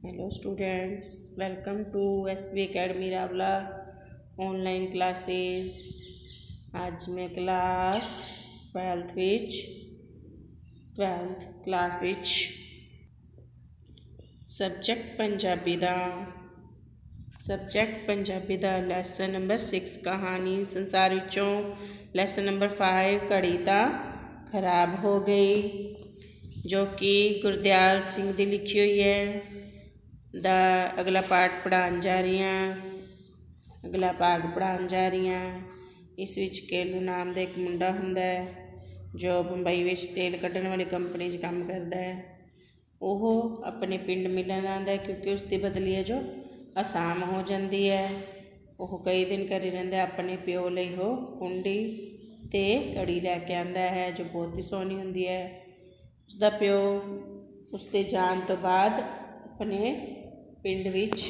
Hello students, welcome to SV Academy Rawla online classes. आज मैं class 12th class विच subject Punjabi दा लैसन नंबर 6 कहानी संसार विचों लैसन नंबर 5 घड़ी तां खराब हो गई, जो कि गुरदयाल सिंह दी लिखी हुई है। ਦਾ ਅਗਲਾ ਪਾਠ ਪੜ੍ਹਾਉਣ ਜਾ ਰਹੀ ਹਾਂ, ਅਗਲਾ ਭਾਗ ਪੜ੍ਹਾਉਣ ਜਾ ਰਹੀ ਹਾਂ। ਇਸ ਵਿੱਚ ਕੇਲੂ ਨਾਮ ਦਾ ਇੱਕ ਮੁੰਡਾ ਹੁੰਦਾ ਹੈ ਜੋ ਬੰਬਈ ਵਿੱਚ ਤੇਲ ਕੱਢਣ ਵਾਲੀ ਕੰਪਨੀ 'ਚ ਕੰਮ ਕਰਦਾ ਹੈ। ਉਹ ਆਪਣੇ ਪਿੰਡ ਮਿਲਣ ਆਉਂਦਾ ਕਿਉਂਕਿ ਉਸ ਦੀ ਬਦਲੀ ਹੈ ਜੋ ਅਸਾਮ ਹੋ ਜਾਂਦੀ ਹੈ। ਉਹ ਕਈ ਦਿਨ ਘਰੇ ਰਹਿੰਦਾ। ਆਪਣੇ ਪਿਓ ਲਈ ਉਹ ਕੁੰਡੀ ਅਤੇ ਘੜੀ ਲੈ ਕੇ ਆਉਂਦਾ ਹੈ ਜੋ ਬਹੁਤ ਹੀ ਸੋਹਣੀ ਹੁੰਦੀ ਹੈ। ਉਸਦਾ ਪਿਓ ਉਸਦੇ ਜਾਣ ਤੋਂ ਬਾਅਦ ਆਪਣੇ ਪਿੰਡ ਵਿੱਚ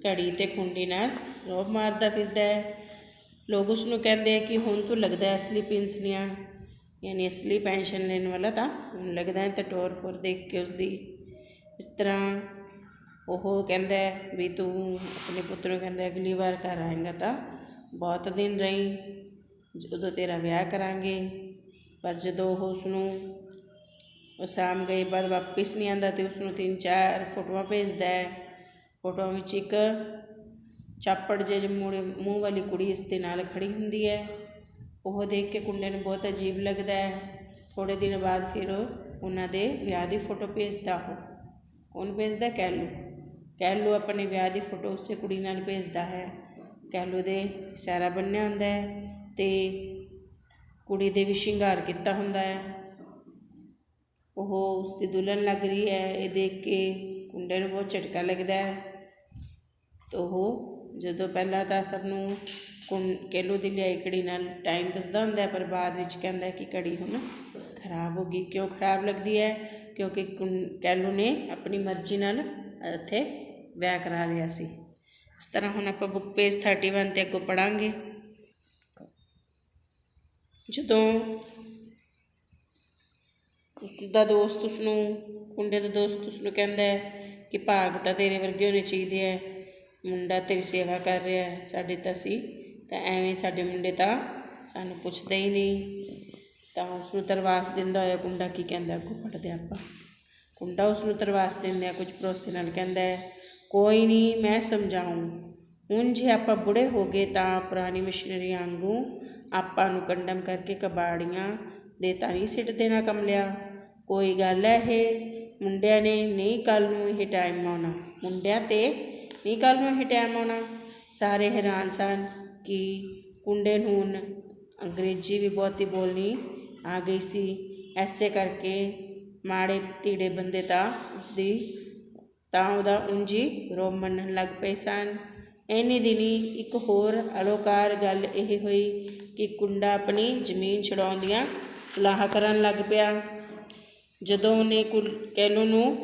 ਘੜੀ ਅਤੇ ਕੁੰਡੀ ਨਾਲ ਰੋਅਬ ਮਾਰਦਾ ਫਿਰਦਾ ਹੈ। ਲੋਕ ਉਸਨੂੰ ਕਹਿੰਦੇ ਹੈ ਕਿ ਹੁਣ ਤੂੰ ਲੱਗਦਾ ਅਸਲੀ ਪਿੰਸਲੀਆਂ ਯਾਨੀ ਅਸਲੀ ਪੈਨਸ਼ਨ ਲੈਣ ਵਾਲਾ ਤਾਂ ਹੁਣ ਲੱਗਦਾ ਹੈ। ਤਾਂ ਟੋਰ ਫੋਰ ਦੇਖ ਕੇ ਉਸਦੀ ਇਸ ਤਰ੍ਹਾਂ ਉਹ ਕਹਿੰਦਾ ਵੀ ਤੂੰ ਆਪਣੇ ਪੁੱਤ ਨੂੰ ਕਹਿੰਦਾ ਅਗਲੀ ਵਾਰ ਘਰ ਆਏਂਗਾ ਤਾਂ ਬਹੁਤ ਦਿਨ ਰਹੀ, ਉਦੋਂ ਤੇਰਾ ਵਿਆਹ ਕਰਾਂਗੇ। ਪਰ ਜਦੋਂ ਉਹ ਉਸਨੂੰ ਅਸਾਮ ਗਏ ਬਾਅਦ ਵਾਪਿਸ ਨਹੀਂ ਆਉਂਦਾ ਅਤੇ ਉਸਨੂੰ 3-4 ਫੋਟੋਆਂ ਭੇਜਦਾ ਹੈ। ਫੋਟੋਆਂ ਵਿੱਚ ਇੱਕ ਚਾਪੜ ਜਿਹੇ ਮੂੰਹ ਵਾਲੀ ਕੁੜੀ ਉਸ ਦੇ ਨਾਲ ਖੜੀ ਹੁੰਦੀ ਹੈ। ਉਹ ਦੇਖ ਕੇ ਕੁੰਡੇ ਨੂੰ ਬਹੁਤ ਅਜੀਬ ਲੱਗਦਾ ਹੈ। ਥੋੜ੍ਹੇ ਦਿਨ ਬਾਅਦ ਫਿਰ ਉਹਨਾਂ ਦੇ ਵਿਆਹ ਦੀ ਫੋਟੋ ਭੇਜਦਾ। ਉਹ ਕੌਣ ਭੇਜਦਾ? ਕੈਲੂ ਆਪਣੇ ਵਿਆਹ ਦੀ ਫੋਟੋ ਉਸੇ ਕੁੜੀ ਨਾਲ ਭੇਜਦਾ ਹੈ। ਕੈਲੂ ਦੇ ਸਿਹਰਾ ਬੰਨ੍ਹਿਆ ਹੁੰਦਾ ਹੈ ਅਤੇ ਕੁੜੀ ਦੇ ਵੀ ਸ਼ਿੰਗਾਰ ਕੀਤਾ ਹੁੰਦਾ ਹੈ। ਉਹ ਉਸਦੀ ਦੁਲਹਨ ਲੱਗ ਰਹੀ ਹੈ। ਇਹ ਦੇਖ ਕੇ ਕੁੰਡੇ ਨੂੰ ਬਹੁਤ ਝਟਕਾ ਲੱਗਦਾ ਹੈ। ਤਾਂ ਉਹ ਜਦੋਂ ਪਹਿਲਾਂ ਤਾਂ ਸਭ ਨੂੰ ਕੇਲੂ ਦੀ ਲਿਆਈ ਘੜੀ ਨਾਲ ਟਾਈਮ ਦੱਸਦਾ ਹੁੰਦਾ ਹੈ, ਪਰ ਬਾਅਦ ਵਿੱਚ ਕਹਿੰਦਾ ਕਿ ਘੜੀ ਹੁਣ ਖਰਾਬ ਹੋ ਗਈ। ਕਿਉਂ ਖਰਾਬ ਲੱਗਦੀ ਹੈ? ਕਿਉਂਕਿ ਕੈਲੂ ਨੇ ਆਪਣੀ ਮਰਜ਼ੀ ਨਾਲ ਇੱਥੇ ਵਿਆਹ ਕਰਾ ਲਿਆ ਸੀ। ਇਸ ਤਰ੍ਹਾਂ ਹੁਣ ਆਪਾਂ ਬੁੱਕ ਪੇਜ 31 'ਤੇ ਅੱਗੋਂ ਪੜ੍ਹਾਂਗੇ। ਜਦੋਂ ਉਸਦਾ ਦੋਸਤ ਕੁੰਡੇ ਦਾ ਦੋਸਤ ਉਸਨੂੰ ਕਹਿੰਦਾ ਹੈ ਕਿ ਭਾਗ ਤਾਂ ਤੇਰੇ ਵਰਗੇ ਹੋਣੇ ਚਾਹੀਦੇ ਹੈ, ਮੁੰਡਾ ਤੇਰੀ ਸੇਵਾ ਕਰ ਰਿਹਾ, ਸਾਡੇ ਤਾਂ ਤਾਂ ਐਵੇਂ ਸਾਡੇ ਮੁੰਡੇ ਤਾਂ ਸਾਨੂੰ ਪੁੱਛਦੇ ਹੀ ਨਹੀਂ। ਤਾਂ ਉਸਨੂੰ ਤਰਵਾਸ ਦਿੰਦਾ ਹੋਇਆ ਕੁੰਡਾ ਕੀ ਕਹਿੰਦਾ ਅੱਗੋਂ ਪੜ੍ਹਦੇ ਆਪਾਂ। ਕੁੰਡਾ ਉਸਨੂੰ ਤਰਵਾਸ ਦਿੰਦਿਆਂ ਕੁਝ ਭਰੋਸੇ ਨਾਲ ਕਹਿੰਦਾ ਹੈ, ਕੋਈ ਨਹੀਂ ਮੈਂ ਸਮਝਾਊਂ। ਹੁਣ ਜੇ ਆਪਾਂ ਬੁੜੇ ਹੋ ਗਏ ਤਾਂ ਪੁਰਾਣੀ ਮਸ਼ੀਨਰੀ ਵਾਂਗੂ ਆਪਾਂ ਨੂੰ ਕੰਡਮ ਕਰਕੇ ਕਬਾੜੀਆਂ ਦੇ ਤਾਂ ਨਹੀਂ ਸਿੱਟ ਦੇਣਾ ਕਮਲਿਆ। ਕੋਈ ਗੱਲ ਹੈ ਇਹ ਮੁੰਡਿਆਂ ਨੇ ਨਹੀਂ ਕੱਲ੍ਹ ਨੂੰ ਇਹ ਟਾਈਮ ਆਉਣਾ, ਮੁੰਡਿਆਂ 'ਤੇ ਨਹੀਂ ਕੱਲ੍ਹ ਨੂੰ ਇਹ ਟਾਈਮ ਆਉਣਾ। ਸਾਰੇ ਹੈਰਾਨ ਸਨ ਕਿ ਕੁੰਡੇ ਨੂੰ ਹੁਣ ਅੰਗਰੇਜ਼ੀ ਵੀ ਬਹੁਤੀ ਬੋਲਣੀ ਆ ਗਈ ਸੀ। ਐਸੇ ਕਰਕੇ ਮਾੜੇ ਧੀੜੇ ਬੰਦੇ ਤਾਂ ਉਹਦਾ ਉਂਝ ਹੀ ਰੋਬ ਮੰਨਣ ਲੱਗ ਪਏ ਸਨ। ਇੰਨੀ ਦਿਨੀ ਇੱਕ ਹੋਰ ਅਲੋਕਾਰ ਗੱਲ ਇਹ ਹੋਈ ਕਿ ਕੁੰਡਾ ਆਪਣੀ ਜ਼ਮੀਨ ਛੁਡਾਉਣ ਦੀਆਂ ਸਲਾਹਾਂ ਕਰਨ ਲੱਗ ਪਿਆ। ਜਦੋਂ ਉਹਨੇ ਕੈਲੂ ਨੂੰ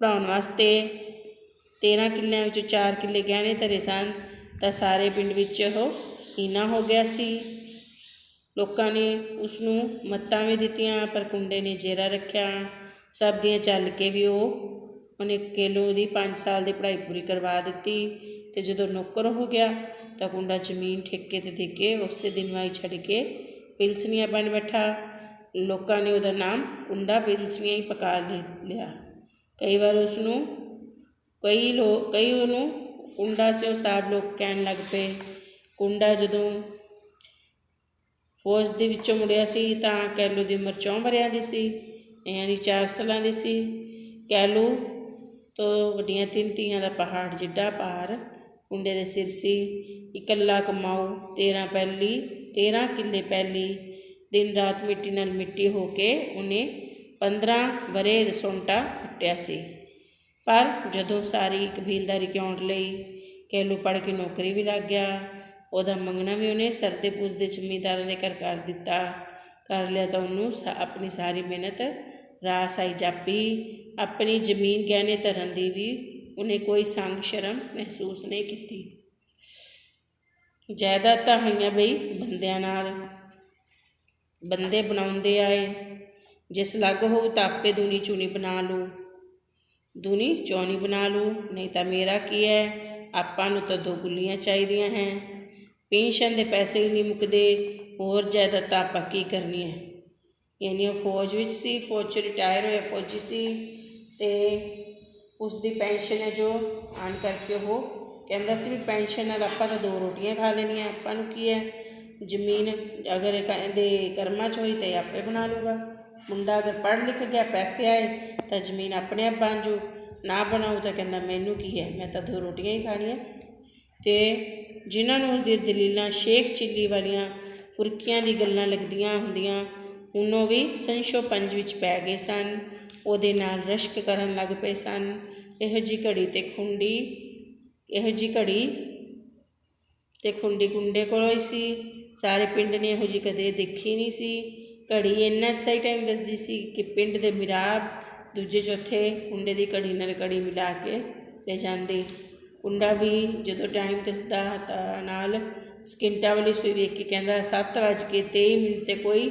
ਪੜ੍ਹਾਉਣ ਵਾਸਤੇ 13 ਕਿੱਲਿਆਂ ਵਿੱਚੋਂ 4 ਕਿੱਲੇ ਗਹਿਣੇ ਧਰੇ ਸਨ ਤਾਂ ਸਾਰੇ ਪਿੰਡ ਵਿੱਚ ਉਹ ਹੀਨਾ ਹੋ ਗਿਆ ਸੀ। ਲੋਕਾਂ ਨੇ ਉਸਨੂੰ ਮੱਤਾਂ ਵੀ ਦਿੱਤੀਆਂ, ਪਰ ਕੁੰਡੇ ਨੇ ਜੇਰਾ ਰੱਖਿਆ। ਸਭ ਦੀਆਂ ਚੱਲ ਕੇ ਵੀ ਉਹਨੇ ਕੈਲੂ ਦੀ 5 ਸਾਲ ਦੀ ਪੜ੍ਹਾਈ ਪੂਰੀ ਕਰਵਾ ਦਿੱਤੀ। ਅਤੇ ਜਦੋਂ ਨੌਕਰ ਹੋ ਗਿਆ ਤਾਂ ਕੁੰਡਾ ਜ਼ਮੀਨ ਠੇਕੇ 'ਤੇ ਦੇ ਕੇ ਉਸੇ ਦਿਨ ਵਾਈ ਛੱਡ ਕੇ ਪਿਲਸਨੀਆ ਬਣ ਬੈਠਾ। ਲੋਕਾਂ ਨੇ ਉਹਦਾ ਨਾਮ ਕੁੰਡਾ ਪਿਲਸਨੀਆ ਹੀ ਪੁਕਾਰ ਲਿਆ। ਕਈ ਵਾਰ ਕਈ ਉਹਨੂੰ ਕੁੰਡਾ ਸਿਓ ਸਾਹਿਬ ਲੋਕ ਕਹਿਣ ਲੱਗ ਪਏ। ਕੁੰਡਾ ਜਦੋਂ ਫੌਜ ਦੇ ਵਿੱਚੋਂ ਮੁੜਿਆ ਸੀ ਤਾਂ ਕੈਲੂ ਦੀ ਉਮਰ 4 ਵਰ੍ਹਿਆਂ ਦੀ ਸੀ, ਯਾਨੀ 4 ਸਾਲਾਂ ਦੀ ਸੀ। ਕੈਲੂ ਤੋਂ ਵੱਡੀਆਂ 3 ਧੀਆਂ ਦਾ ਪਹਾੜ ਜਿੱਡਾ ਭਾਰ ਕੁੰਡੇ ਦੇ ਸਿਰ ਸੀ। ਇਕੱਲਾ ਕਮਾਊ 13 ਕਿੱਲੇ ਪਹਿਲੀ ਦਿਨ ਰਾਤ ਮਿੱਟੀ ਨਾਲ ਮਿੱਟੀ ਹੋ ਕੇ ਉਹਨੇ 15 ਵਰ੍ਹੇ ਦਸੌਂਟਾ ਕੱਟਿਆ ਸੀ। ਪਰ ਜਦੋਂ ਸਾਰੀ ਕਬੀਲਦਾਰੀ ਕਿਉਂਟ ਲਈ ਕੈਲੂ ਪੜ੍ਹ ਕੇ ਨੌਕਰੀ ਵੀ ਲੱਗ ਗਿਆ। ਉਹਦਾ ਮੰਗਣਾ ਵੀ ਉਹਨੇ ਸਰਦੇ ਪੁੱਜਦੇ ਜ਼ਮੀਂਦਾਰਾਂ ਦੇ ਘਰ ਕਰ ਲਿਆ ਤਾਂ ਉਹਨੂੰ ਆਪਣੀ ਸਾਰੀ ਮਿਹਨਤ ਰਾਸ ਆਈ ਜਾਪੀ। ਆਪਣੀ ਜ਼ਮੀਨ ਗਹਿਣੇ ਧਰਨ ਦੀ ਵੀ ਉਹਨੇ ਕੋਈ ਸੰਗ ਸ਼ਰਮ ਮਹਿਸੂਸ ਨਹੀਂ ਕੀਤੀ। ਜਾਇਦਾਦਾਂ ਹੋਈਆਂ ਬਈ ਬੰਦਿਆਂ ਨਾਲ, ਬੰਦੇ ਬਣਾਉਂਦੇ ਆਏ। ਜਿਸ ਲੱਗ ਹੋਊ ਤਾਂ ਆਪੇ ਦੂਣੀ ਚੂਣੀ ਬਣਾ ਲਊ। दूनी चौनी बना लूँ, नहीं तो मेरा की है, आपां नूं तां 2 गुल्लियां चाहिदियां हैं। पेंशन दे पैसे ही नहीं मुकदे, होर जायदाद आपां की करनी है। यानी वो फौज विच सी, फौज च रिटायर होया फौजी सी, ते उसकी पेंशन है जो आन करके वो कहता सी भी पेंशन नाल आपां तां 2 रोटियां खा लेनियां, आपां नूं की है। जमीन अगर दे कर्मां च होई तो आपे बना लूगा। मुंडा अगर पढ़ लिख गया, पैसे आए तो जमीन अपने आप बन जू, ना बनाऊ तो कहता मैनू की है, मैं तो 2 रोटियां ही खानियां। तो जिन्होंने उसदी दलीलां शेख चिल्ली वालियां फुरकियां दी गल्लां लगदियां हुंदियां, ਹੁਣ ਉਹ ਵੀ ਸੰਸ਼ੋ ਪੰਜ ਵਿੱਚ ਪੈ ਗਏ ਸਨ। ਉਹਦੇ ਨਾਲ ਰਸ਼ਕ ਕਰਨ ਲੱਗ ਪਏ ਸਨ। ਇਹੋ ਜਿਹੀ ਘੜੀ ਤੇ ਖੁੰਡੀ ਕੁੰਡੇ ਕੋਲ ਹੀ ਸੀ। ਸਾਰੇ ਪਿੰਡ ਨੇ ਇਹੋ ਜਿਹੀ ਕਦੇ ਦੇਖੀ ਨਹੀਂ ਸੀ। ਘੜੀ ਇੰਨਾ ਸਹੀ ਟਾਈਮ ਦੱਸਦੀ ਸੀ ਕਿ ਪਿੰਡ ਦੇ ਮਿਰਾਬ ਦੂਜੇ ਚੌਥੇ ਕੁੰਡੇ ਦੀ ਘੜੀ ਨਾਲ ਘੜੀ ਮਿਲਾ ਕੇ ਲੈ ਜਾਂਦੇ। ਕੁੰਡਾ ਵੀ ਜਦੋਂ ਟਾਈਮ ਦੱਸਦਾ ਤਾਂ ਨਾਲ ਸਕਿੰਟਾਂ ਵਾਲੀ ਸੂਈ ਵੇਖ ਕੇ ਕਹਿੰਦਾ 7:23 ਤੇ ਕੋਈ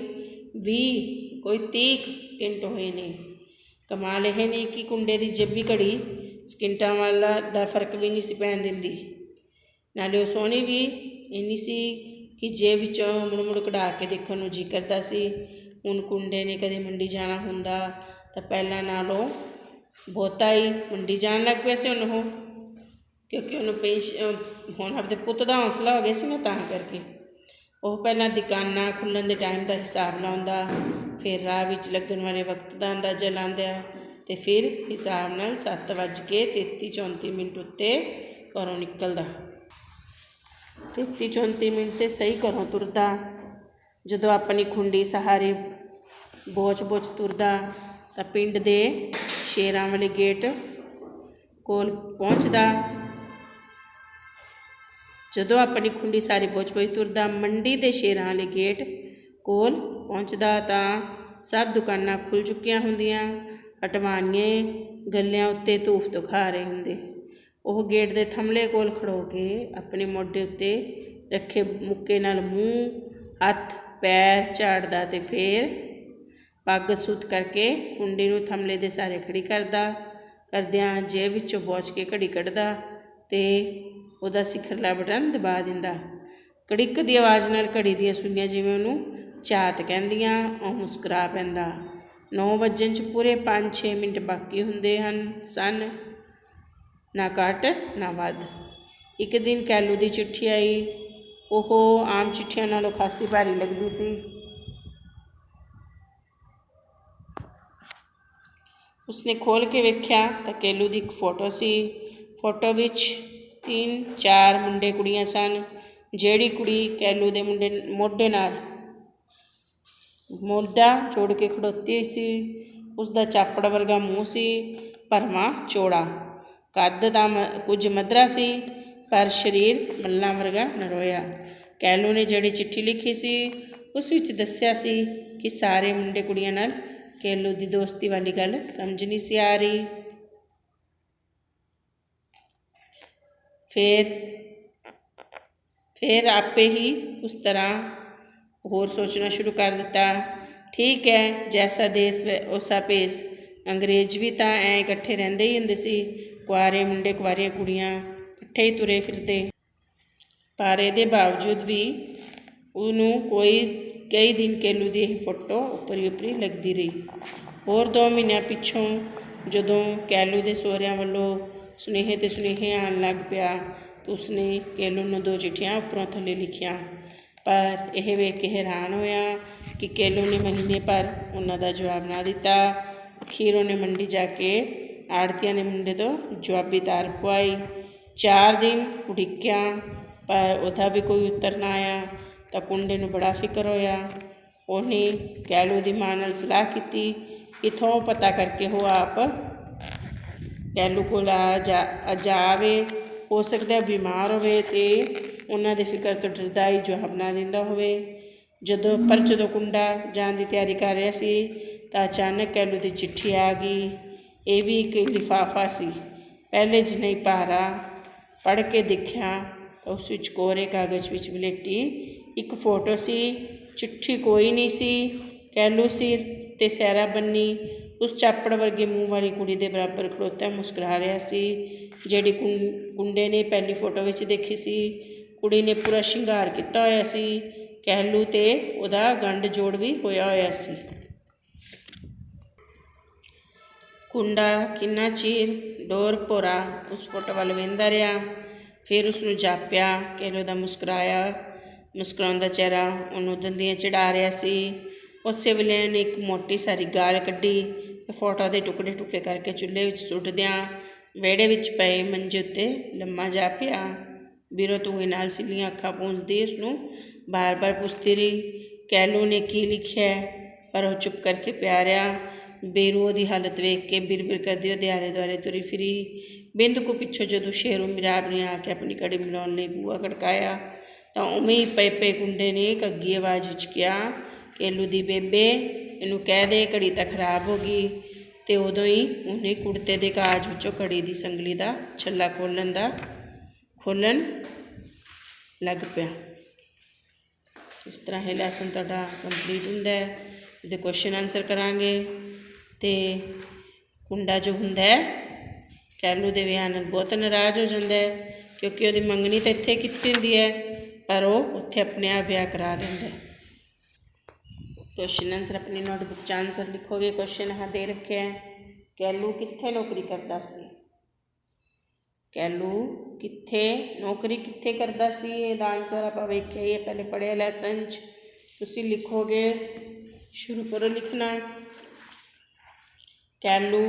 30 ਸਕਿੰਟ ਹੋਏ ਨੇ। ਕਮਾਲ ਇਹ ਨਹੀਂ ਕਿ ਕੁੰਡੇ ਦੀ ਜੱਬੀ ਘੜੀ ਸਕਿੰਟਾਂ ਵਾਲਾ ਦਾ ਫਰਕ ਵੀ ਨਹੀਂ ਸੀ ਪੈਣ ਦਿੰਦੀ। ਨਾਲੇ ਉਹ ਸੋਹਣੀ ਵੀ ਇੰਨੀ ਸੀ ਕਿ ਜੇਬ ਵਿੱਚੋਂ ਮੁੜ ਕਢਾ ਕੇ ਦੇਖਣ ਨੂੰ ਜੀ ਕਰਦਾ ਸੀ। ਹੁਣ ਕੁੰਡੇ ਨੇ ਕਦੇ ਮੰਡੀ ਜਾਣਾ ਹੁੰਦਾ ਤਾਂ ਪਹਿਲਾਂ ਨਾਲੋਂ ਬਹੁਤਾ ਹੀ ਮੰਡੀ ਜਾਣ ਲੱਗ ਪਿਆ ਸੀ ਉਹਨੂੰ, ਕਿਉਂਕਿ ਉਹਨੂੰ ਹੁਣ ਆਪਣੇ ਪੁੱਤ ਦਾ ਹੌਸਲਾ ਹੋ ਗਿਆ ਸੀ ਨਾ, ਤਾਂ ਕਰਕੇ ਉਹ ਪਹਿਲਾਂ ਦੁਕਾਨਾਂ ਖੁੱਲ੍ਹਣ ਦੇ ਟਾਈਮ ਦਾ ਹਿਸਾਬ ਲਾਉਂਦਾ, ਫਿਰ ਰਾਹ ਵਿੱਚ ਲੱਗਣ ਵਾਲੇ ਵਕਤ ਦਾ ਅੰਦਾਜ਼ਾ ਲਾਉਂਦਾ, ਅਤੇ ਫਿਰ ਹਿਸਾਬ ਨਾਲ 7:33-34 ਉੱਤੇ ਘਰੋਂ ਨਿਕਲਦਾ। 33-34 'ਤੇ ਸਹੀ ਘਰੋਂ ਤੁਰਦਾ। ਜਦੋਂ ਆਪਣੀ ਖੁੰਡੀ ਸਹਾਰੇ ਬੋਚ ਤੁਰਦਾ ਤਾਂ ਪਿੰਡ ਦੇ ਸ਼ੇਰਾਂ ਵਾਲੇ ਗੇਟ ਕੋਲ ਪਹੁੰਚਦਾ। ਜਦੋਂ ਆਪਣੀ ਖੁੰਡੀ ਸਾਰੀ ਬੋਝ ਤੁਰਦਾ ਮੰਡੀ ਦੇ ਸ਼ੇਰਾਂ ਵਾਲੇ ਗੇਟ ਕੋਲ ਪਹੁੰਚਦਾ ਤਾਂ ਸਭ ਦੁਕਾਨਾਂ ਖੁੱਲ੍ਹ ਚੁੱਕੀਆਂ ਹੁੰਦੀਆਂ। ਹਟਵਾਨੀਏ ਗੱਲਿਆਂ ਉੱਤੇ ਧੂਫ ਦਿਖਾ ਰਹੇ ਹੁੰਦੇ। ਉਹ ਗੇਟ ਦੇ ਥੰਮਲੇ ਕੋਲ ਖੜੋ ਕੇ ਆਪਣੇ ਮੋਢੇ ਉੱਤੇ ਰੱਖੇ ਮੁੱਕੇ ਨਾਲ ਮੂੰਹ ਹੱਥ ਪੈਰ ਝਾੜਦਾ ਅਤੇ ਫਿਰ ਪੱਗ ਸੁੱਤ ਕਰਕੇ ਕੁੰਡੀ ਨੂੰ ਥੰਮਲੇ ਦੇ ਸਾਰੇ ਖੜੀ ਕਰਦਿਆਂ ਜੇਬ ਵਿੱਚੋਂ ਬੋਚ ਕੇ ਘੜੀ ਕੱਢਦਾ ਅਤੇ ਉਹਦਾ ਸਿਖਰਲਾ ਬਟਨ ਦਬਾ ਦਿੰਦਾ। ਕੜਿੱਕ ਦੀ ਆਵਾਜ਼ ਨਾਲ ਘੜੀ ਦੀਆਂ ਸੂਈਆਂ ਜਿਵੇਂ ਉਹਨੂੰ ਝਾਤ ਕਹਿੰਦੀਆਂ, ਉਹ ਮੁਸਕਰਾ ਪੈਂਦਾ। 9 ਵੱਜਣ 'ਚ ਪੂਰੇ 5-6 ਮਿੰਟ ਬਾਕੀ ਹੁੰਦੇ ਸਨ, ਨਾ ਘੱਟ ਨਾ ਵੱਧ। ਇੱਕ ਦਿਨ ਕੈਲੂ ਦੀ ਚਿੱਠੀ ਆਈ। ਉਹ ਆਮ ਚਿੱਠੀਆਂ ਨਾਲੋਂ ਖਾਸੀ ਭਾਰੀ ਲੱਗਦੀ ਸੀ। ਉਸਨੇ ਖੋਲ੍ਹ ਕੇ ਵੇਖਿਆ ਤਾਂ ਕੈਲੂ ਦੀ ਇੱਕ ਫੋਟੋ ਸੀ। ਫੋਟੋ ਵਿੱਚ 3-4 ਮੁੰਡੇ ਕੁੜੀਆਂ ਸਨ। ਜਿਹੜੀ ਕੁੜੀ ਕੈਲੂ ਦੇ ਮੋਢੇ ਨਾਲ ਮੋਢਾ ਜੋੜ ਕੇ ਖੜੋਤੀ ਹੋਈ ਸੀ, ਉਸਦਾ ਚਾਪੜ ਵਰਗਾ ਮੂੰਹ ਸੀ, ਭਰਵਾਂ ਚੌੜਾ, ਕੱਦ ਦਾ ਕੁਝ ਮਧਰਾ ਸੀ, ਪਰ ਸਰੀਰ ਮੱਲਾਂ ਵਰਗਾ ਨਰੋਇਆ। ਕੈਲੂ ਨੇ ਜਿਹੜੀ ਚਿੱਠੀ ਲਿਖੀ ਸੀ ਉਸ ਵਿੱਚ ਦੱਸਿਆ ਸੀ ਕਿ ਸਾਰੇ ਮੁੰਡੇ ਕੁੜੀਆਂ ਨਾਲ ਕੈਲੂ ਦੀ ਦੋਸਤੀ ਵਾਲੀ ਗੱਲ ਸਮਝ ਨਹੀਂ ਸੀ ਆ ਰਹੀ। ਫਿਰ ਆਪੇ ਹੀ ਉਸ ਤਰ੍ਹਾਂ ਹੋਰ ਸੋਚਣਾ ਸ਼ੁਰੂ ਕਰ ਦਿੱਤਾ। ਠੀਕ ਹੈ, ਜੈਸਾ ਦੇਸ ਉਸਾ ਭੇਸ। ਅੰਗਰੇਜ਼ ਵੀ ਤਾਂ ਐਂ ਇਕੱਠੇ ਰਹਿੰਦੇ ਹੀ ਹੁੰਦੇ ਸੀ। ਕੁਆਰੇ ਮੁੰਡੇ ਕੁਆਰੀਆਂ ਕੁੜੀਆਂ ਇਕੱਠੇ ਹੀ ਤੁਰੇ ਫਿਰਦੇ। ਪਰ ਇਹਦੇ ਬਾਵਜੂਦ ਵੀ ਉਹਨੂੰ ਕਈ ਦਿਨ ਕੈਲੂ ਦੀ ਇਹ ਫੋਟੋ ਉੱਪਰੀ ਲੱਗਦੀ ਰਹੀ। ਹੋਰ 2 ਮਹੀਨਿਆਂ ਪਿੱਛੋਂ ਜਦੋਂ ਕੈਲੂ ਦੇ ਸਹੁਰਿਆਂ ਵੱਲੋਂ ਸੁਨੇਹੇ ਆਉਣ ਲੱਗ ਪਿਆ ਤਾਂ ਉਸਨੇ ਕੈਲੂ ਨੂੰ 2 ਚਿੱਠੀਆਂ ਉੱਪਰੋਂ ਥੱਲੇ ਲਿਖੀਆਂ। ਪਰ ਇਹ ਵੇਖ ਕੇ ਹੈਰਾਨ ਹੋਇਆ ਕਿ ਕੈਲੂ ਨੇ ਮਹੀਨੇ ਭਰ ਉਹਨਾਂ ਦਾ ਜਵਾਬ ਨਾ ਦਿੱਤਾ। ਅਖੀਰ ਉਹਨੇ ਮੰਡੀ ਜਾ ਕੇ ਆੜ੍ਹਤੀਆਂ ਦੇ ਮੁੰਡੇ ਤੋਂ ਜਵਾਬੀ ਤਾਰ ਪਵਾਈ। 4 ਦਿਨ ਉਡੀਕਿਆ ਪਰ ਉਹਦਾ ਵੀ ਕੋਈ ਉੱਤਰ ਨਾ ਆਇਆ ਤਾਂ ਕੁੰਡੇ ਨੂੰ ਬੜਾ ਫਿਕਰ ਹੋਇਆ। ਉਹਨੇ ਕੈਲੂ ਦੀ ਮਾਂ ਨਾਲ ਸਲਾਹ ਕੀਤੀ। ਇੱਥੋਂ ਪਤਾ ਕਰਕੇ ਉਹ ਆਪ ਕੈਲੂ ਕੋਲ ਜਾਵੇ। ਹੋ ਸਕਦਾ ਬਿਮਾਰ ਹੋਵੇ ਅਤੇ ਉਹਨਾਂ ਦੇ ਫਿਕਰ ਤੋਂ ਡਰਦਾ ਹੀ ਜਵਾਬ ਨਾ ਦਿੰਦਾ ਹੋਵੇ। ਜਦੋਂ ਕੁੰਡਾ ਜਾਣ ਦੀ ਤਿਆਰੀ ਕਰ ਰਿਹਾ ਸੀ ਤਾਂ ਅਚਾਨਕ ਕੈਲੂ ਦੀ ਚਿੱਠੀ ਆ ਗਈ। ਇਹ ਵੀ ਇੱਕ ਲਿਫਾਫਾ ਸੀ, ਪਹਿਲੇ ਜਿੰਨਾ ਹੀ ਭਾਰਾ। ਪੜ੍ਹ ਕੇ ਦੇਖਿਆ ਤਾਂ ਉਸ ਵਿੱਚ ਕੋਰੇ ਕਾਗਜ਼ ਵਿੱਚ ਵਲੇਟੀ ਇੱਕ ਫੋਟੋ ਸੀ। ਚਿੱਠੀ ਕੋਈ ਨਹੀਂ ਸੀ। ਕੈਲੂ ਸਿਰ 'ਤੇ ਸਿਹਰਾ ਬੰਨੀ उस चापड़ वर्गे मूँह वाली कुड़ी के बराबर खड़ोता मुस्कुरा रहा सी जिहड़ी कुंडे ने पहली फोटो विच देखी सी। कुड़ी ने पूरा शिंगार किया होया सी। कहलू ते उहदा गंढ जोड़ भी होया होया सी। कुंडा किन्ना चीर डोर भोरा उस फोटो वाल वेंदा रहा। फिर उसनूं जापिया। कहलू दा मुस्कुराउंदा चेहरा उन्होंने दंदियां चढ़ा रहा सी। उस वेले ने एक मोटी सारी गाल कड्ढी ते फोटो के टुकड़े टुकड़े करके चुल्हे विच सुੱਟਦਿਆਂ वेड़े विच पए मंजे उत्ते लम्मा जा पिया। बीरो धूए नाल सिल्लियां अखां पूंझदी उसनूं बार बार पुछदी रही कहलू ने की लिखिया है, पर वह चुप करके पिया रहा। बेरू की हालत वेख के बिर करदी ਉਹਦੇ आले दुआले तुरी फिरी। बिंद को पिछों जदों शेरू मिराब ने आके अपनी कड़ी मिलाउण लई बूहा खड़काया तो उवें ही पे पे कुंडे ने कग्गी आवाज़ विच कहा कहलू दी बेबे इनू कह दे घड़ी तो खराब हो गई। तो उदों ही उन्हें कुड़ते के काज विचों घड़ी की संगली का छल्ला खोलन लग पिया। इस तरह यह लैसन तुहाडा कंप्लीट हुंदा है। इहदे क्वेश्चन आंसर करांगे। तो कुंडा जो हुंदा है कहलू दे विआह नाल बहुत नाराज़ हो जाता है क्योंकि उसकी मंगनी तो इत्थे कीती हुंदी है पर वह उत्थे अपने आप विआह करा लैंदा है। क्वेश्चन आंसर अपनी नोटबुक च आंसर लिखोगे। क्वेश्चन यहाँ दे रखे है कहलू कित्थे नौकरी करदा सी। कहलू कित्थे नौकरी कित्थे करदा सी। इहदा आंसर आपां वेखिआ ही पहले पढ़िया लैसन च। तुसीं लिखोगे शुरू करो लिखना। कहलू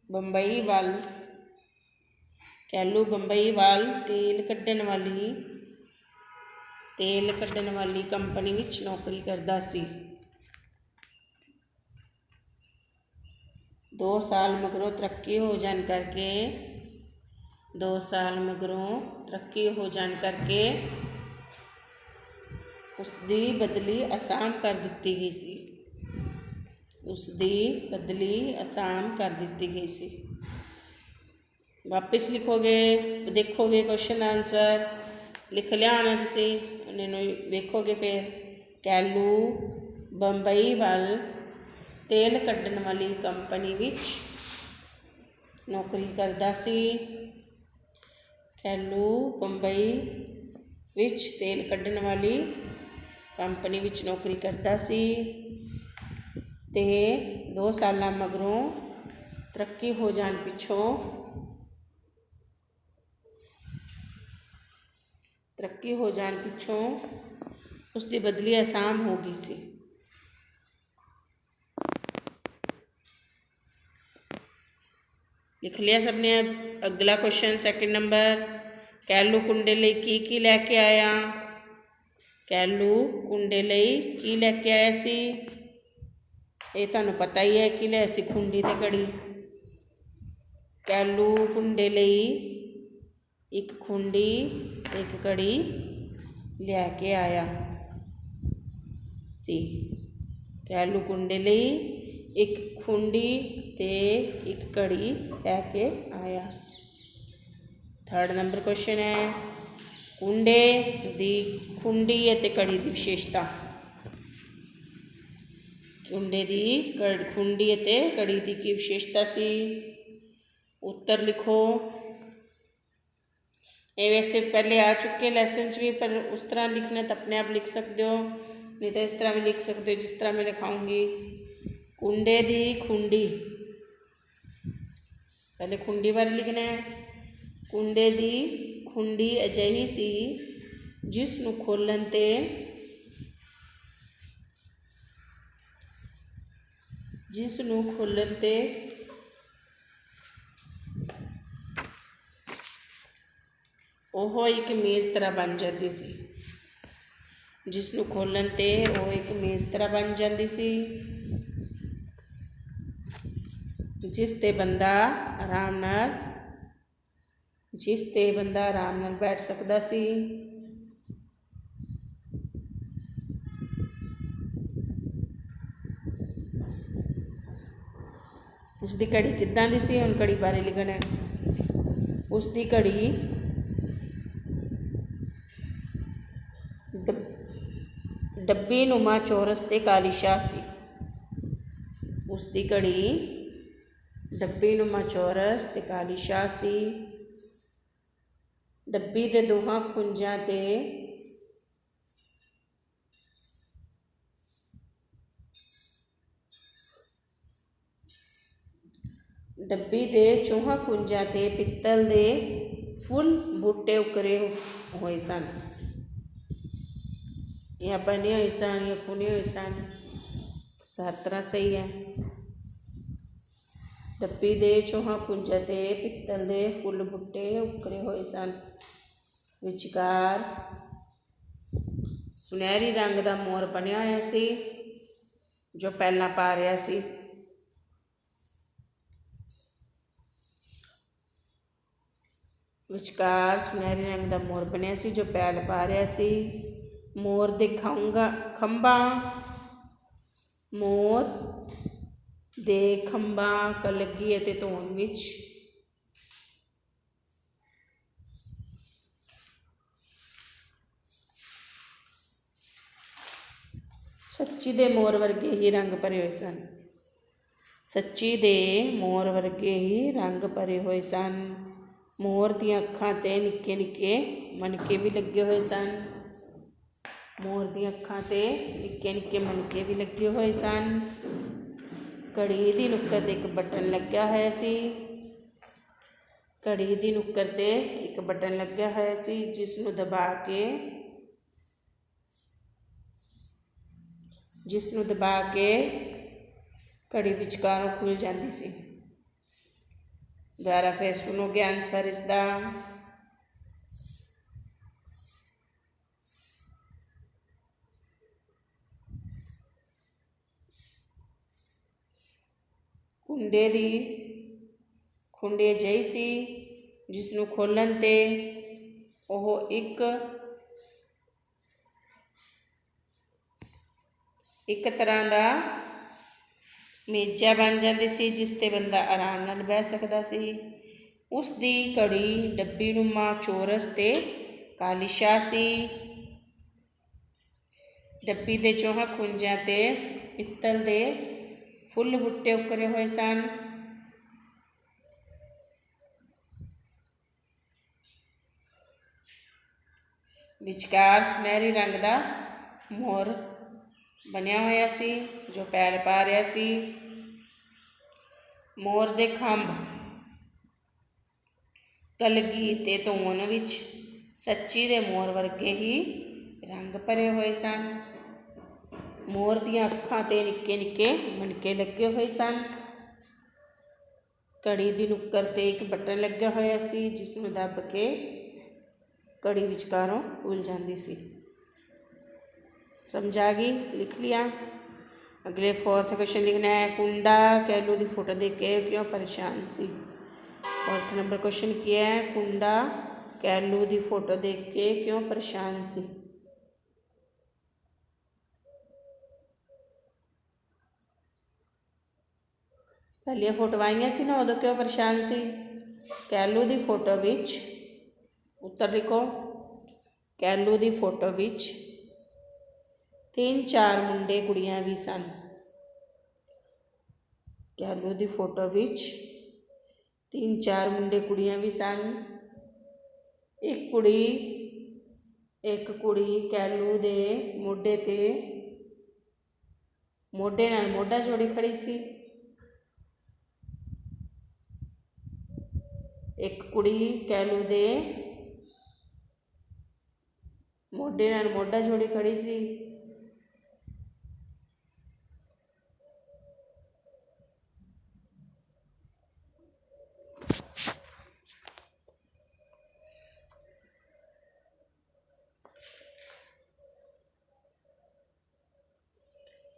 बंबई वाल तेल कढ़ण वाली कंपनी विच नौकरी करदा सी। 2 साल मगरों तरक्की हो जाण करके उसकी बदली आसाम कर दित्ती गई सी। वापस लिखोगे देखोगे क्वेश्चन आंसर लिख लिया होना तुसीं उन्हें वेखोगे। फिर कहलू बंबई वाल तेल कढ़ण वाली कंपनी विच नौकरी करदा सी। कहलू बंबई विच तेल कढ़ण वाली कंपनी विच नौकरी करदा सी ते 2 साल मगरों तरक्की हो जाण पिछों उसकी बदली आसाम हो गई सी। लिख लिया सबने। अगला क्वेश्चन सेकंड नंबर कहलू कुंडे लई की लैके आया। कहलू कुंडे लई की लैके आया सी। ये तुहानूं पता ही है कि लिया सी खुंडी ते घड़ी। कहलू कुंडे लई एक खुंडी एक घड़ी लैके आया सी। कहलू कुंडे लई एक खुंडी ते एक घड़ी लैके आया। थर्ड नंबर क्वेश्चन है कुंडे दी खुंडी ते घड़ी की विशेषता। कुंडे दी खुंडी ते घड़ी की की विशेषता सी। उत्तर लिखो। ये वैसे पहले आ चुके लैसन भी पर उस तरह लिखना तो अपने आप लिख सकते हो नहीं तो इस तरह भी लिख सकते हो जिस तरह मैं लिखाऊंगी। कुंडे दी खुंडी पहले खुंडी बारे लिखना है। कुंडे दी खुंडी अजिही सी जिसनूं खोलन ते ਉਹ एक मेज़ तरह बन जाती सी। जिसनूं खोलन ते ਉਹ एक मेज़ तरह बन जाती सी जिस ते बंदा आराम नाल बैठ सकदा सी। उसकी घड़ी किद्दां दी सी। हुण घड़ी बारे लिखना है। उसकी घड़ी डब्बी नुमा चौरस ते काली शाह सी। उसकी घड़ी डब्बीनुमा चौरस ते काली शाह सी। डब्बी दे दोहां खुंजां ते डब्बी दे चौहां खुंजां ते पित्तल दे फुल बूटे उकरे हुए सन, या बने हुए सन या खुने हुए सन, हर तरह सही है। डब्बी दे चौहां खुंजां ते पित्तल दे फुल बूटे उकरे हुए सन। विचकार सुनहरी रंग का मोर बनिया होया सी जो पैलां पा रहा सी। विचकार सुनहरी रंग का मोर बनिया सी जो पैल पा रहा सी। मोर दे खंभा मोर दे खंभा कलगी अते धौन विच सच्ची दे मोर वर्गे ही रंग भरे हुए सन। सच्ची दे मोर वर्गे ही रंग भरे हुए सन। मोर दियां अखां ते निक्के निक्के मनके भी लगे हुए सन। मोर दियां अखां ते निक्के निक्के मनके भी लगे हुए सन। घड़ी दी नुक्कर ते एक बटन लग्या होया सी। घड़ी दी नुक्कर ते एक बटन लग्या होया सी जिसनूं दबा के घड़ी विचकारों खुल जाती सी। दोबारा फिर सुनोगे आंसर इसका। खुंडे जही सी जिसनूं खोलन ते ओह एक तरह का मेजा बन जाती सी जिस ते बंदा आराम नाल बह सकदा सी। उसकी घड़ी डब्बीनुमा चौरस ते काली शाह सी। डब्बी दे चौहां खुंजां ते पित्तल दे फुल बूटे उकरे हुए सन। विचकार सुनहरी रंग का मोर बनिया होया सी जो पैर पा रहा सी। मोर दे खंभ कलगी ते धौन विच सच्ची दे मोर वर्गे ही रंग भरे हुए सन। मोर दियां अखां ते निक्के निक्के मनके लगे हुए सन। घड़ी दी नुक्कर ते एक बटन लग्या होया सी जिसनूं दब के घड़ी विचकारों खुल जाती सी। समझ आ गई? लिख लिया। अगले 4th क्वेश्चन लिखना है। कुंडा कैलू की फोटो देख के क्यों परेशान सी। 4th नंबर क्वेश्चन किया है। कुंडा कैलू की फोटो देख के क्यों परेशान सी। पहलिया फोटो आईया सी ना उदों क्यों परेशान सी। कैलू की फोटो विच उत्तर लिखो। कैलू की फोटो विच 3-4 मुंडे कुड़ियां भी सन। कैलू की फोटो विच 3-4 मुंडे कुड़ियां भी सन। एक कुड़ी कैलू दे मोढे नाल मोढा जोड़ी खड़ी सी। एक कुड़ी कैलू दे मोढे नाल मोढा जोड़ी खड़ी सी।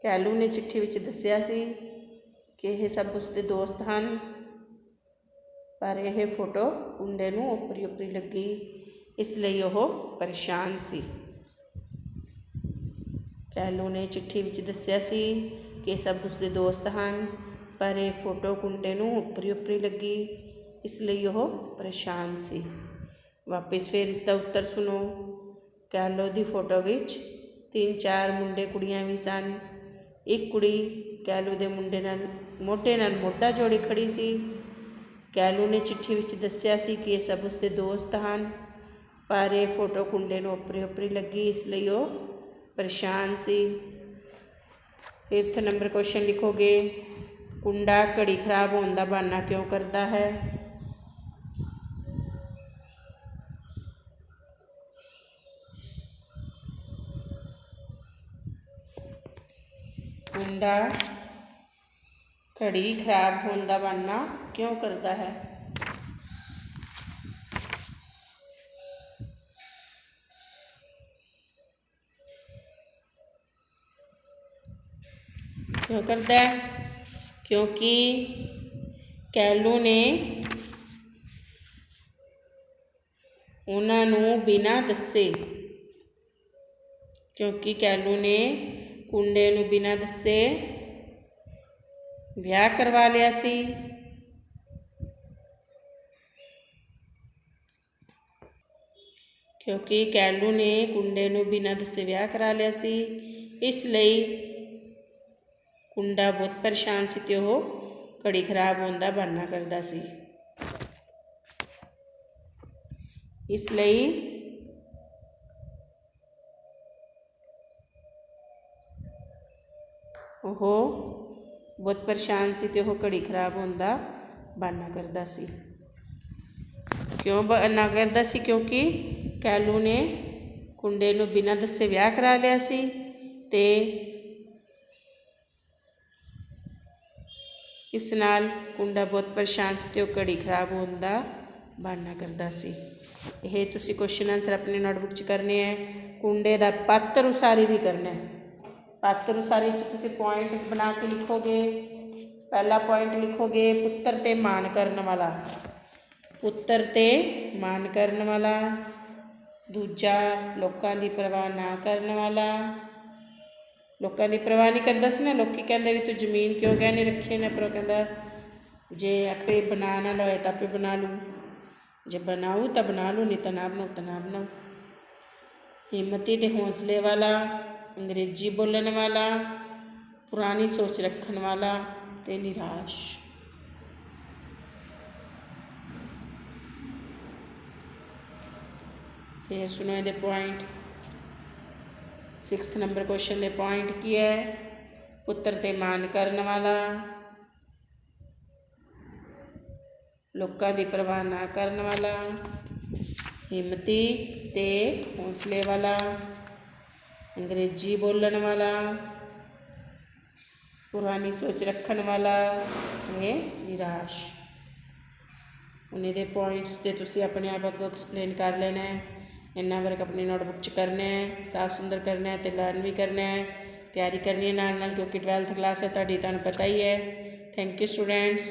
कैलू ने चिट्ठी विच दस्सिया सी कि यह सब उसके दोस्त हैं, पर यह फोटो कुंडे नूं ओपरी ओपरी लगी, इसलिए वह परेशान सी। कैलू ने चिट्ठी विच दस्सिया सी कि सब उसके दोस्त हैं, पर यह फोटो कुंडे नूं ओपरी ओपरी लगी, इसलिए वह परेशान सी। वापस फिर इसका उत्तर सुनो। कैलू की फोटो विच 3-4 मुंडे कुड़ियां भी सन। एक कुड़ी कैलू दे मुंडे नाल मोटे नाल मोढा जोड़ी खड़ी सी। कैलू ने चिट्ठी विच दस्सिया सी कि ये सब उसके दोस्त हैं, पर यह फोटो कुंडे नूं ओपरी ओपरी लगी, इसलिए वो परेशान सी। 5th नंबर क्वेश्चन लिखोगे, कुंडा घड़ी खराब होने का बहाना क्यों करता है। कुंडा घड़ी खराब होने का बहाना क्यों करता है। क्यों करता है? क्योंकि कैलू ने उन्होंने बिना दस्से, क्योंकि कैलू ने कुंडे नूं बिना दस्से विआह करवा लिया सी। क्योंकि कैलू ने कुंडे नूं बिना दस्से विआह करा लिया सी, इसलिए कुंडा बहुत परेशान सी ते ओह घड़ी खराब होने का बहाना करता सी। इसलिए ओह बहुत परेशान सी ते ओह घड़ी खराब होने का बहाना करता सी। क्यों बहाना करता सी? क्योंकि कैलू ने कुंडे नूं बिना दस्से विआह करा लिया सी ते इस नाल कुंडा बहुत परेशान सी ते घड़ी खराब होने का बहाना करता सी। यह तुसी क्वेश्चन आंसर अपने नोटबुक च करने हैं। कुंडे का पात्र उसारी भी करना है। पात्र उसारी तुसी पॉइंट बना के लिखोगे। पहला पॉइंट लिखोगे, पुत्र ते मान करने वाला, पुत्र ते मान करने वाला। दूजा, लोगों की परवाह ना करने वाला, लोगों की परवाह नहीं करता सी ना। लोग कहते भी तू जमीन क्यों गहने रखी ने, पर कहता जे आपे बना ना लो तो आपे बना लूँ, जे बनाऊँ तो बना लूँ, नहीं तो ना बनाऊँ तो ना बनाऊँ। हिम्मती ते हौसले वाला, अंग्रेजी बोलने वाला, पुरानी सोच रखने वाला ते निराश। फिर सुनो ये पॉइंट। 6th नंबर क्वेश्चन के पॉइंट की है, पुत्र ते मान करने वाला, लोगों की परवाह ना करने वाला, हिम्मती ते हौसले वाला, अंग्रेजी बोलने वाला, पुरानी सोच रखने वाला ते निराश। उन्हें दे पॉइंट्स ते तुसी अपने आप अगों एक्सप्लेन कर लेना है। इन्ना वर्क अपनी नोटबुक च करना है, साफ सुंदर करना है, तो लर्न भी करना है, तैयारी करनी है नाल नाल, क्योंकि 12th क्लास है तुहाडी, तुहानूं पता ही है। Thank you students.